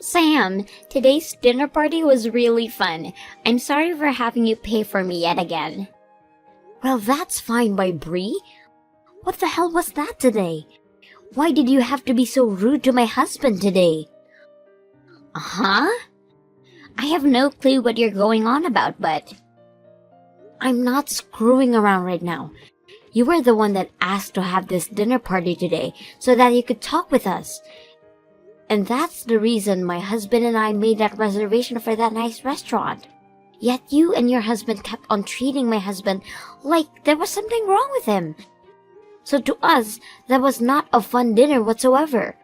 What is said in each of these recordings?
Sam, today's dinner party was really fun. I'm sorry for having you pay for me yet again. Well, that's fine by Bree. What the hell was that today? Why did you have to be so rude to my husband today? Huh? I have no clue what you're going on about, but... I'm not screwing around right now. You were the one that asked to have this dinner party today so that you could talk with us. And that's the reason my husband and I made that reservation for that nice restaurant. Yet you and your husband kept on treating my husband like there was something wrong with him. So to us, that was not a fun dinner whatsoever.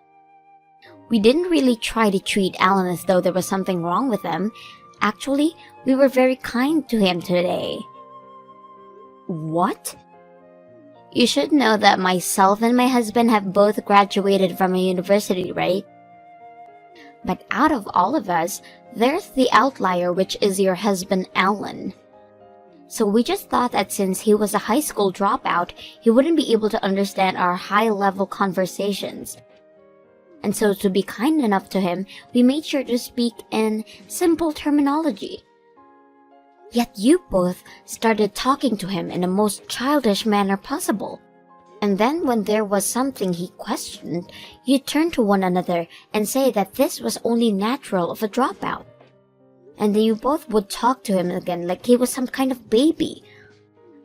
We didn't really try to treat Alan as though there was something wrong with him. Actually, we were very kind to him today. What? You should know that myself and my husband have both graduated from a university, right? But out of all of us, there's the outlier, which is your husband, Alan. So we just thought that since he was a high school dropout, he wouldn't be able to understand our high-level conversations. And so to be kind enough to him, we made sure to speak in simple terminology. Yet you both started talking to him in the most childish manner possible. And then when there was something he questioned, you turned to one another and say that this was only natural of a dropout. And then you both would talk to him again like he was some kind of baby.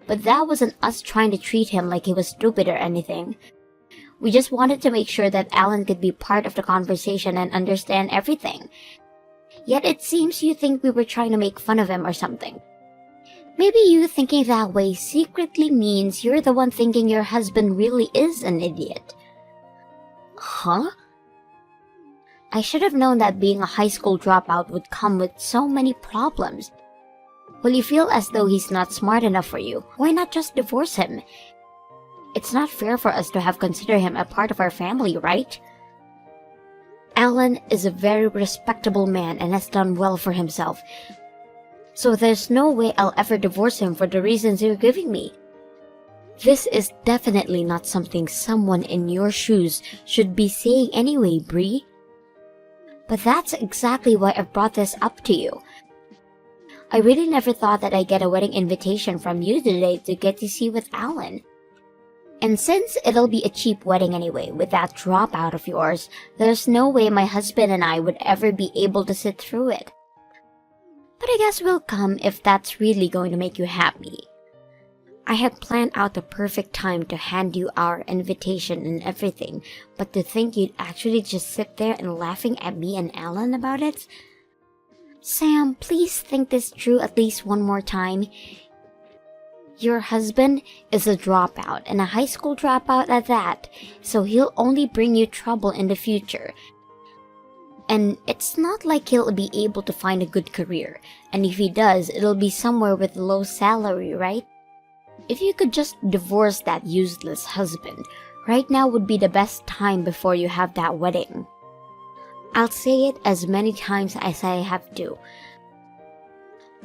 But that wasn't us trying to treat him like he was stupid or anything. We just wanted to make sure that Alan could be part of the conversation and understand everything. Yet it seems you think we were trying to make fun of him or something. Maybe you thinking that way secretly means you're the one thinking your husband really is an idiot. Huh? I should have known that being a high school dropout would come with so many problems. Well, you feel as though he's not smart enough for you. Why not just divorce him? It's not fair for us to have considered him a part of our family, right? Alan is a very respectable man and has done well for himself. So there's no way I'll ever divorce him for the reasons you're giving me. This is definitely not something someone in your shoes should be saying anyway, Bree. But that's exactly why I brought this up to you. I really never thought that I'd get a wedding invitation from you today to get to see with Alan. And since it'll be a cheap wedding anyway, with that dropout of yours, there's no way my husband and I would ever be able to sit through it. But I guess we'll come if that's really going to make you happy. I had planned out the perfect time to hand you our invitation and everything, but to think you'd actually just sit there and laughing at me and Alan about it? Sam, please think this through at least one more time. Your husband is a dropout, and a high school dropout at that, so he'll only bring you trouble in the future. And it's not like he'll be able to find a good career, and if he does, it'll be somewhere with low salary, right? If you could just divorce that useless husband, right now would be the best time before you have that wedding. I'll say it as many times as I have to.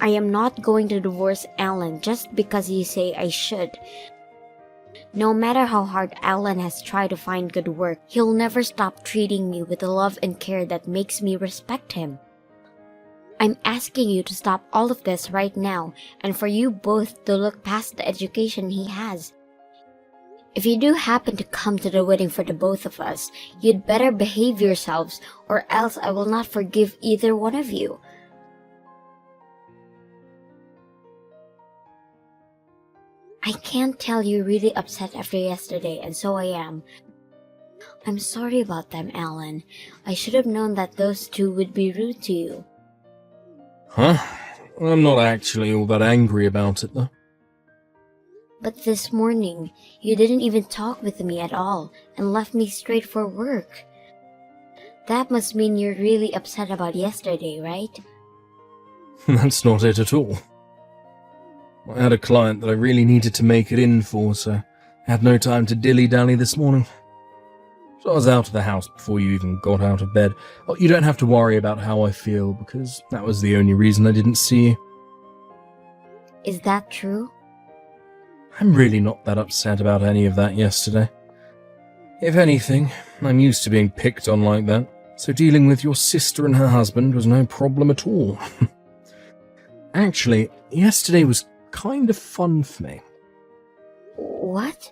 I am not going to divorce Alan just because you say I should. No matter how hard Alan has tried to find good work, he'll never stop treating me with the love and care that makes me respect him. I'm asking you to stop all of this right now and for you both to look past the education he has. If you do happen to come to the wedding for the both of us, you'd better behave yourselves or else I will not forgive either one of you. I can't tell you're really upset after yesterday, and so I am. I'm sorry about them, Alan. I should have known that those two would be rude to you. Huh? I'm not actually all that angry about it, though. But this morning, you didn't even talk with me at all, and left me straight for work. That must mean you're really upset about yesterday, right? That's not it at all. I had a client that I really needed to make it in for, so I had no time to dilly-dally this morning. So I was out of the house before you even got out of bed. Oh, you don't have to worry about how I feel, because that was the only reason I didn't see you. Is that true? I'm really not that upset about any of that yesterday. If anything, I'm used to being picked on like that, so dealing with your sister and her husband was no problem at all. Actually, yesterday was kind of fun for me. What?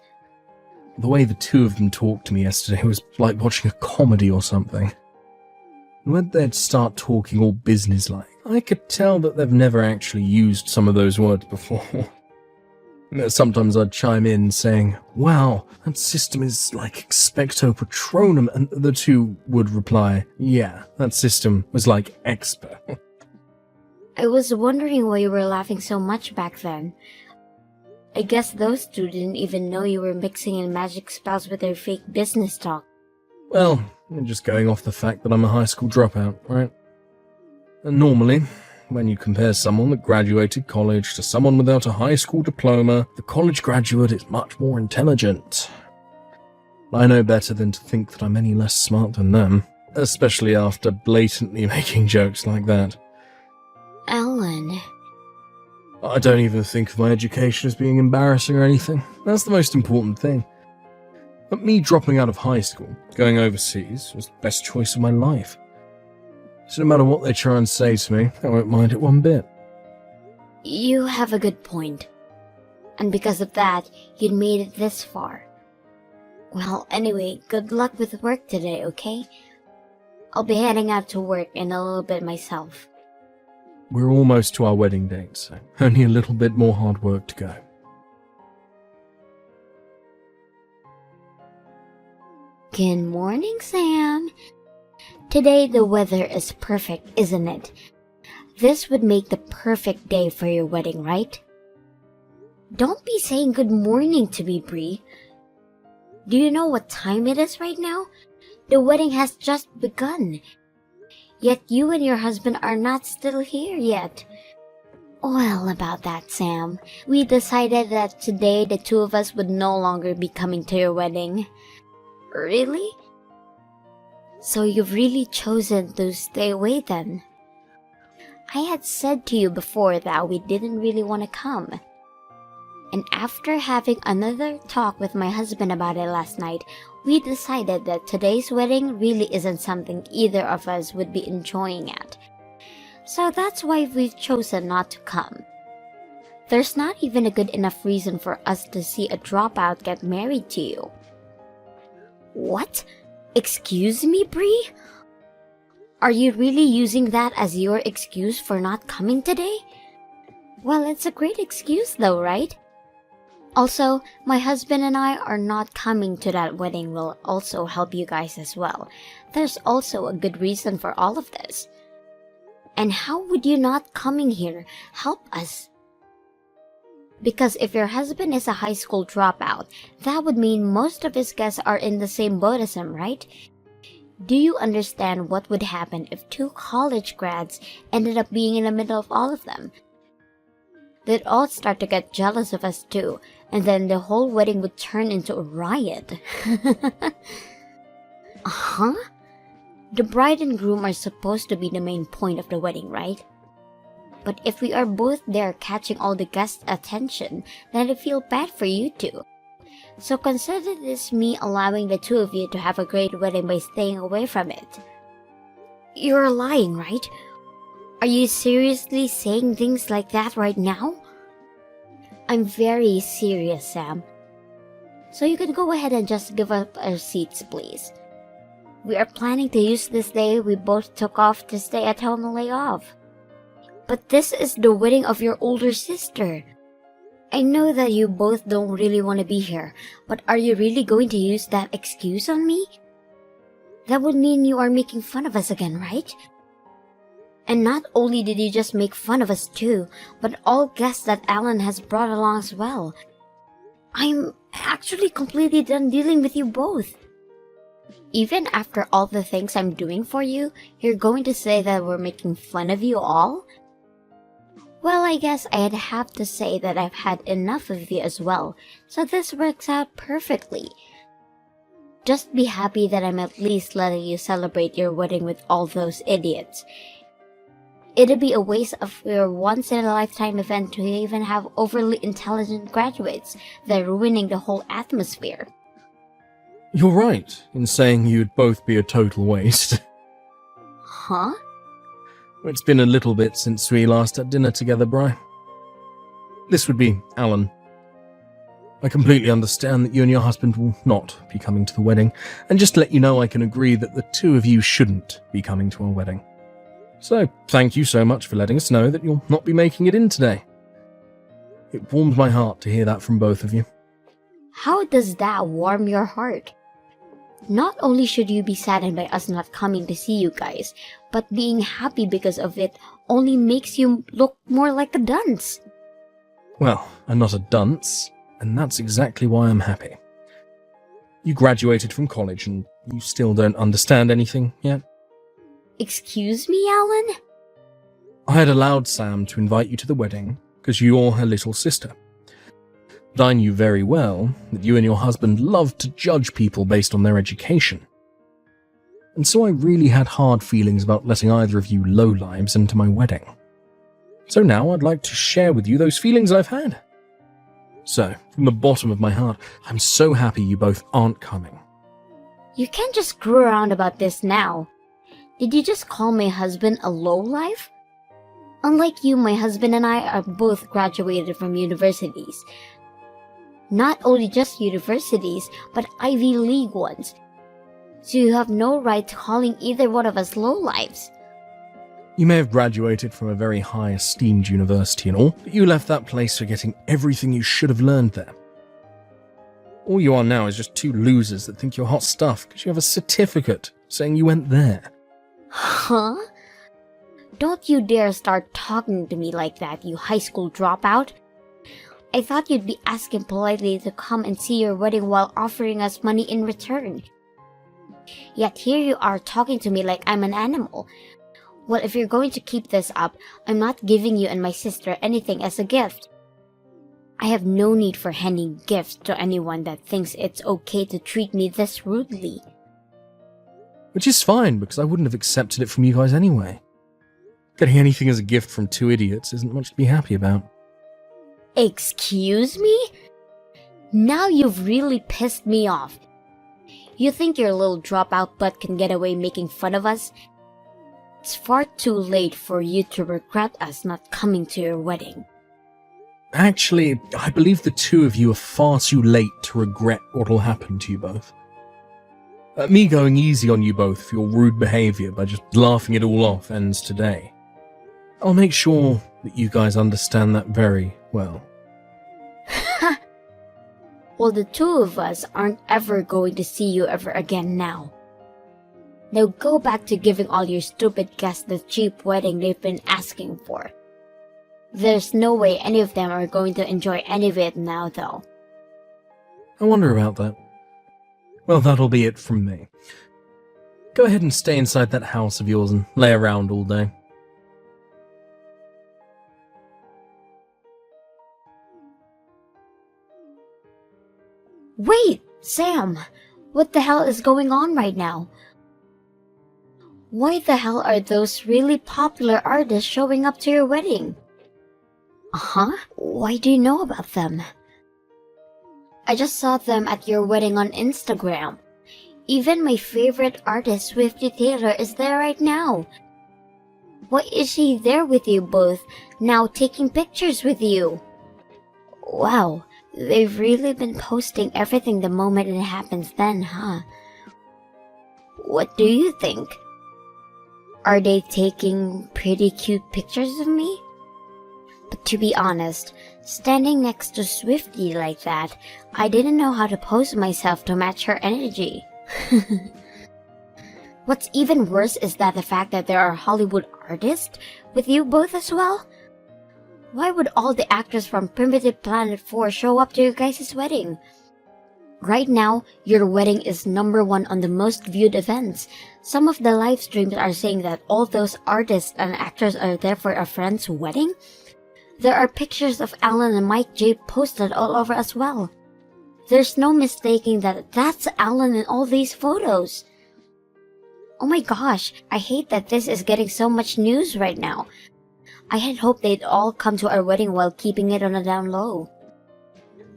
The way the two of them talked to me yesterday was like watching a comedy or something. And when they'd start talking all businesslike, I could tell that they've never actually used some of those words before. Sometimes I'd chime in saying, "Wow, that system is like expecto patronum," and the two would reply, "Yeah, that system was like expo." I was wondering why you were laughing so much back then. I guess those two didn't even know you were mixing in magic spells with their fake business talk. Well, I'm just going off the fact that I'm a high school dropout, right? And normally, when you compare someone that graduated college to someone without a high school diploma, the college graduate is much more intelligent. I know better than to think that I'm any less smart than them, especially after blatantly making jokes like that. Alan. I don't even think of my education as being embarrassing or anything. That's the most important thing. But me dropping out of high school, going overseas, was the best choice of my life. So no matter what they try and say to me, I won't mind it one bit. You have a good point. And because of that, you'd made it this far. Well, anyway, good luck with work today, okay? I'll be heading out to work in a little bit myself. We're almost to our wedding date, so only a little bit more hard work to go. Good morning, Sam. Today the weather is perfect, isn't it? This would make the perfect day for your wedding, right? Don't be saying good morning to me, Bree. Do you know what time it is right now? The wedding has just begun. Yet you and your husband are not still here yet. Well, about that, Sam, we decided that today the two of us would no longer be coming to your wedding. Really? So you've really chosen to stay away then? I had said to you before that we didn't really want to come. And after having another talk with my husband about it last night, we decided that today's wedding really isn't something either of us would be enjoying at. So that's why we've chosen not to come. There's not even a good enough reason for us to see a dropout get married to you. What? Excuse me, Bree? Are you really using that as your excuse for not coming today? Well, it's a great excuse though, right? Also, my husband and I are not coming to that wedding will also help you guys as well. There's also a good reason for all of this. And how would you not coming here help us? Because if your husband is a high school dropout, that would mean most of his guests are in the same boat as him, right? Do you understand what would happen if two college grads ended up being in the middle of all of them? They'd all start to get jealous of us too, and then the whole wedding would turn into a riot. Uh-huh? The bride and groom are supposed to be the main point of the wedding, right? But if we are both there catching all the guests' attention, then I feel bad for you two. So consider this me allowing the two of you to have a great wedding by staying away from it. You're lying, right? Are you seriously saying things like that right now? I'm very serious, Sam. So you can go ahead and just give up our seats, please. We are planning to use this day we both took off to stay at home and lay off. But this is the wedding of your older sister. I know that you both don't really want to be here, but are you really going to use that excuse on me? That would mean you are making fun of us again, right? And not only did you just make fun of us too, but all guests that Alan has brought along as well. I'm actually completely done dealing with you both. Even after all the things I'm doing for you, you're going to say that we're making fun of you all? Well, I guess I'd have to say that I've had enough of you as well, so this works out perfectly. Just be happy that I'm at least letting you celebrate your wedding with all those idiots. It'd be a waste of your once-in-a-lifetime event to even have overly intelligent graduates. They're ruining the whole atmosphere. You're right in saying you'd both be a total waste. Huh? It's been a little bit since we last had dinner together, Bri. This would be Alan. I completely understand that you and your husband will not be coming to the wedding, and just to let you know I can agree that the two of you shouldn't be coming to our wedding. So, thank you so much for letting us know that you'll not be making it in today. It warmed my heart to hear that from both of you. How does that warm your heart? Not only should you be saddened by us not coming to see you guys, but being happy because of it only makes you look more like a dunce. Well, I'm not a dunce, and that's exactly why I'm happy. You graduated from college and you still don't understand anything yet? Excuse me, Alan? I had allowed Sam to invite you to the wedding because you're her little sister. But I knew very well that you and your husband loved to judge people based on their education. And so I really had hard feelings about letting either of you lowlives into my wedding. So now I'd like to share with you those feelings I've had. So, from the bottom of my heart, I'm so happy you both aren't coming. You can't just screw around about this now. Did you just call my husband a lowlife? Unlike you, my husband and I are both graduated from universities. Not only just universities, but Ivy League ones. So you have no right to calling either one of us lowlives. You may have graduated from a very high esteemed university and all, but you left that place forgetting everything you should have learned there. All you are now is just two losers that think you're hot stuff because you have a certificate saying you went there. Huh? Don't you dare start talking to me like that, you high school dropout. I thought you'd be asking politely to come and see your wedding while offering us money in return. Yet here you are talking to me like I'm an animal. Well, if you're going to keep this up, I'm not giving you and my sister anything as a gift. I have no need for handing gifts to anyone that thinks it's okay to treat me this rudely. Which is fine, because I wouldn't have accepted it from you guys anyway. Getting anything as a gift from two idiots isn't much to be happy about. Excuse me? Now you've really pissed me off. You think your little dropout butt can get away making fun of us? It's far too late for you to regret us not coming to your wedding. Actually, I believe the two of you are far too late to regret what'll happen to you both. Me going easy on you both for your rude behaviour by just laughing it all off ends today. I'll make sure that you guys understand that very well. Well, the two of us aren't ever going to see you ever again now. Now go back to giving all your stupid guests the cheap wedding they've been asking for. There's no way any of them are going to enjoy any of it now, though. I wonder about that. Well, that'll be it from me. Go ahead and stay inside that house of yours and lay around all day. Wait, Sam! What the hell is going on right now? Why the hell are those really popular artists showing up to your wedding? Huh? Why do you know about them? I just saw them at your wedding on Instagram. Even my favorite artist, Swifty Taylor, is there right now. Why is she there with you both, now taking pictures with you? Wow, they've really been posting everything the moment it happens then, huh? What do you think? Are they taking pretty cute pictures of me? But to be honest, standing next to Swifty like that, I didn't know how to pose myself to match her energy. What's even worse is that the fact that there are Hollywood artists with you both as well. Why would all the actors from Primitive Planet 4 show up to your guys' wedding? Right now, your wedding is #1 on the most viewed events. Some of the live streams are saying that all those artists and actors are there for a friend's wedding. There are pictures of Alan and Mike J posted all over as well. There's no mistaking that that's Alan in all these photos. Oh my gosh, I hate that this is getting so much news right now. I had hoped they'd all come to our wedding while keeping it on a down low.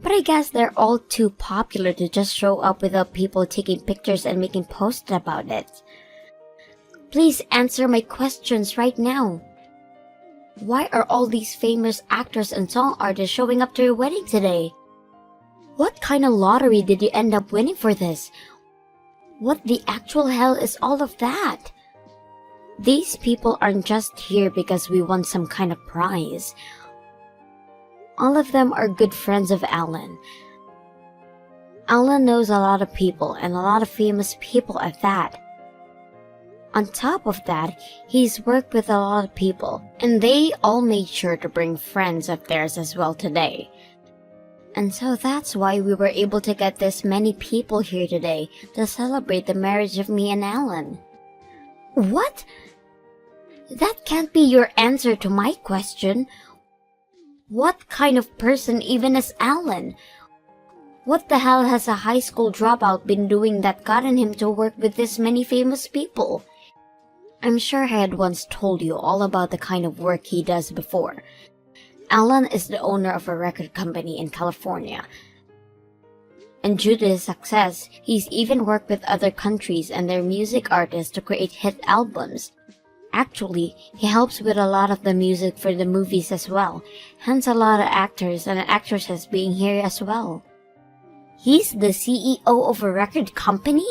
But I guess they're all too popular to just show up without people taking pictures and making posts about it. Please answer my questions right now. Why are all these famous actors and song artists showing up to your wedding today? What kind of lottery did you end up winning for this? What the actual hell is all of that? These people aren't just here because we won some kind of prize. All of them are good friends of Alan. Alan knows a lot of people, and a lot of famous people at that. On top of that, he's worked with a lot of people, and they all made sure to bring friends of theirs as well today. And so that's why we were able to get this many people here today to celebrate the marriage of me and Alan. What? That can't be your answer to my question. What kind of person even is Alan? What the hell has a high school dropout been doing that gotten him to work with this many famous people? I'm sure I had once told you all about the kind of work he does before. Alan is the owner of a record company in California. And due to his success, he's even worked with other countries and their music artists to create hit albums. Actually, he helps with a lot of the music for the movies as well, hence a lot of actors and actresses being here as well. He's the CEO of a record company?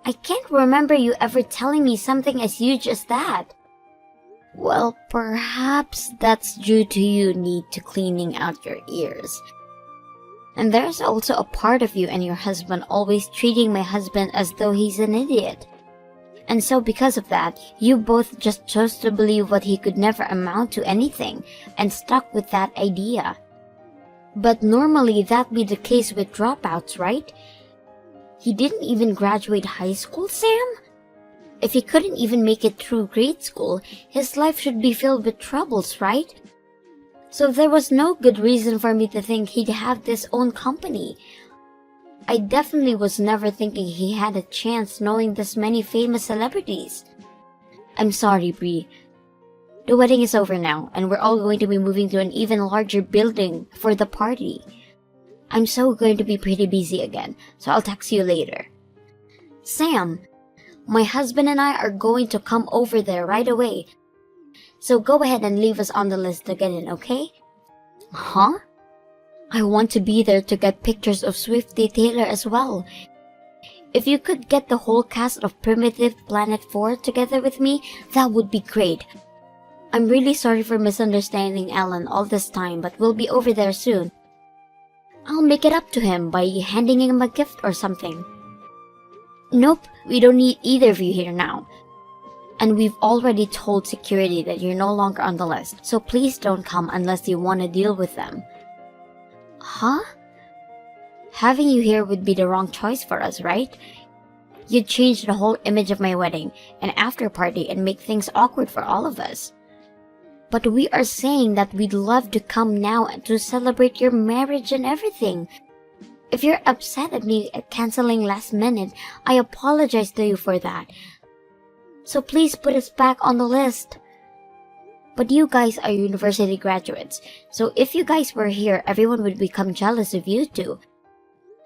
I can't remember you ever telling me something as huge as that. Well, perhaps that's due to you need to cleaning out your ears. And there's also a part of you and your husband always treating my husband as though he's an idiot. And so because of that, you both just chose to believe what he could never amount to anything and stuck with that idea. But normally that'd be the case with dropouts, right? He didn't even graduate high school, Sam? If he couldn't even make it through grade school, his life should be filled with troubles, right? So there was no good reason for me to think he'd have this own company. I definitely was never thinking he had a chance knowing this many famous celebrities. I'm sorry, Bree. The wedding is over now, and we're all going to be moving to an even larger building for the party. I'm so going to be pretty busy again, so I'll text you later. Sam, my husband and I are going to come over there right away. So go ahead and leave us on the list to get in, okay? Huh? I want to be there to get pictures of Swifty Taylor as well. If you could get the whole cast of Primitive Planet 4 together with me, that would be great. I'm really sorry for misunderstanding Alan all this time, but we'll be over there soon. I'll make it up to him by handing him a gift or something. Nope, we don't need either of you here now. And we've already told security that you're no longer on the list, so please don't come unless you want to deal with them. Huh? Having you here would be the wrong choice for us, right? You'd change the whole image of my wedding and after party and make things awkward for all of us. But we are saying that we'd love to come now to celebrate your marriage and everything. If you're upset at me canceling last minute, I apologize to you for that. So please put us back on the list. But you guys are university graduates, so if you guys were here, everyone would become jealous of you two.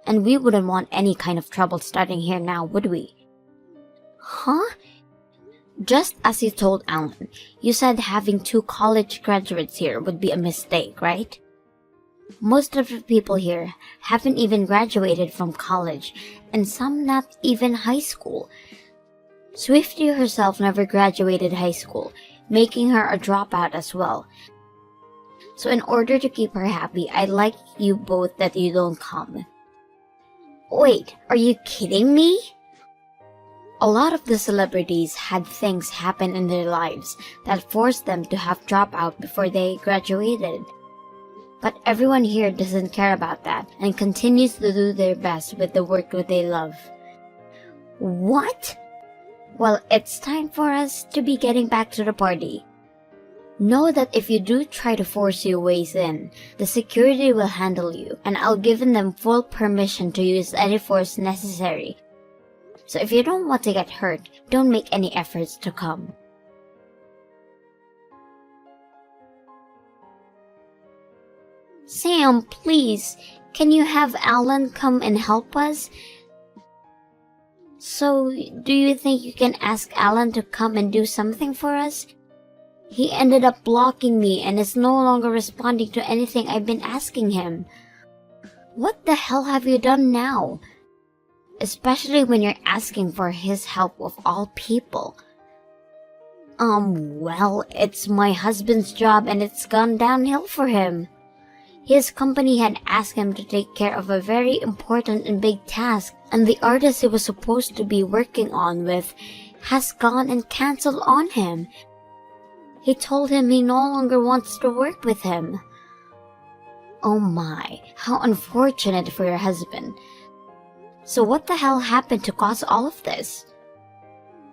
And we wouldn't want any kind of trouble starting here now, would we? Huh? Just as you told Alan, you said having 2 college graduates here would be a mistake, right? Most of the people here haven't even graduated from college, and some not even high school. Swifty herself never graduated high school, making her a dropout as well. So in order to keep her happy, I'd like you both that you don't come. Wait, are you kidding me? A lot of the celebrities had things happen in their lives that forced them to have dropout before they graduated. But everyone here doesn't care about that and continues to do their best with the work that they love. What? Well, it's time for us to be getting back to the party. Know that if you do try to force your ways in, the security will handle you, and I'll give them full permission to use any force necessary. So if you don't want to get hurt, don't make any efforts to come. Sam, please, can you have Alan come and help us? So, do you think you can ask Alan to come and do something for us? He ended up blocking me and is no longer responding to anything I've been asking him. What the hell have you done now? Especially when you're asking for his help of all people. Well, it's my husband's job and it's gone downhill for him. His company had asked him to take care of a very important and big task, and the artist he was supposed to be working on with has gone and cancelled on him. He told him he no longer wants to work with him. Oh my, how unfortunate for your husband. So what the hell happened to cause all of this?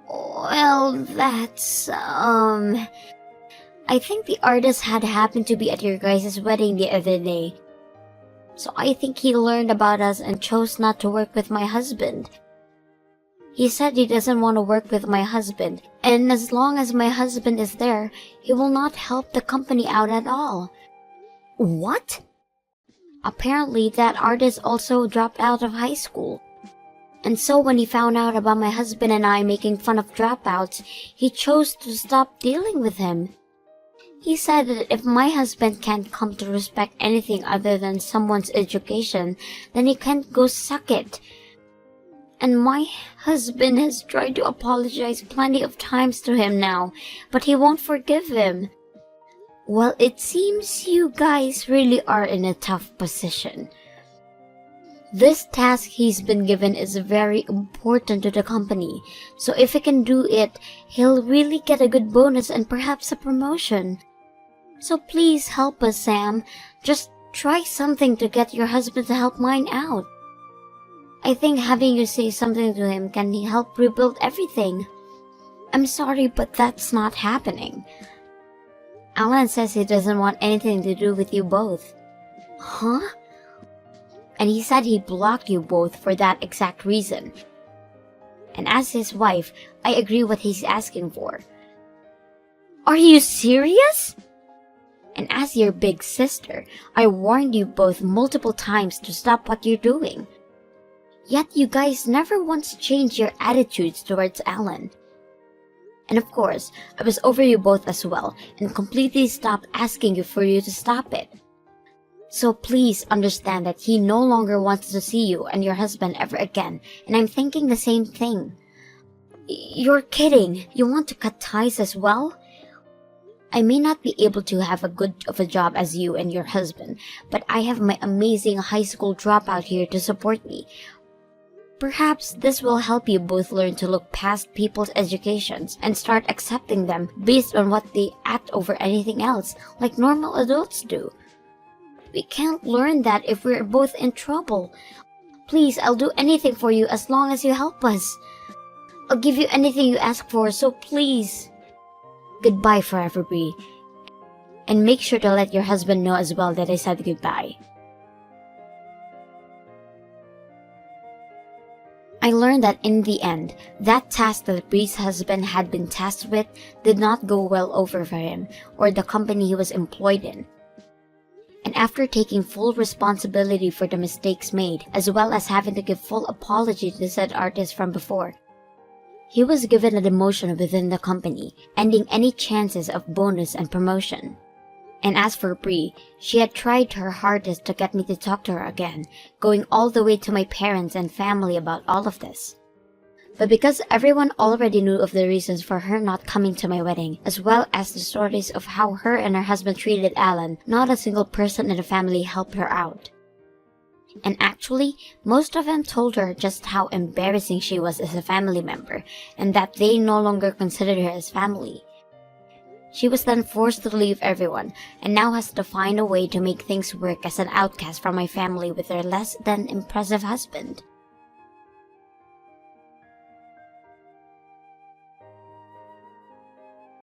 Well, that's, I think the artist had happened to be at your guys' wedding the other day. So I think he learned about us and chose not to work with my husband. He said he doesn't want to work with my husband, and as long as my husband is there, he will not help the company out at all. What? Apparently that artist also dropped out of high school. And so when he found out about my husband and I making fun of dropouts, he chose to stop dealing with him. He said that if my husband can't come to respect anything other than someone's education, then he can't go suck it. And my husband has tried to apologize plenty of times to him now, but he won't forgive him. Well, it seems you guys really are in a tough position. This task he's been given is very important to the company, so if he can do it, he'll really get a good bonus and perhaps a promotion. So please help us, Sam. Just try something to get your husband to help mine out. I think having you say something to him can help rebuild everything. I'm sorry, but that's not happening. Alan says he doesn't want anything to do with you both. Huh? And he said he blocked you both for that exact reason. And as his wife, I agree what he's asking for. Are you serious? And as your big sister, I warned you both multiple times to stop what you're doing. Yet you guys never once changed your attitudes towards Alan. And of course, I was over you both as well and completely stopped asking you for you to stop it. So please understand that he no longer wants to see you and your husband ever again, and I'm thinking the same thing. You're kidding. You want to cut ties as well? I may not be able to have a good of a job as you and your husband, but I have my amazing high school dropout here to support me. Perhaps this will help you both learn to look past people's educations and start accepting them based on what they act over anything else, like normal adults do. We can't learn that if we're both in trouble. Please, I'll do anything for you as long as you help us. I'll give you anything you ask for, so please. Goodbye forever, Bree. And make sure to let your husband know as well that I said goodbye. I learned that in the end, that task that Bree's husband had been tasked with did not go well over for him or the company he was employed in. And after taking full responsibility for the mistakes made, as well as having to give full apology to said artist from before, he was given a demotion within the company, ending any chances of bonus and promotion. And as for Bree, she had tried her hardest to get me to talk to her again, going all the way to my parents and family about all of this. But because everyone already knew of the reasons for her not coming to my wedding, as well as the stories of how her and her husband treated Alan, not a single person in the family helped her out. And actually, most of them told her just how embarrassing she was as a family member, and that they no longer considered her as family. She was then forced to leave everyone, and now has to find a way to make things work as an outcast from my family with her less than impressive husband.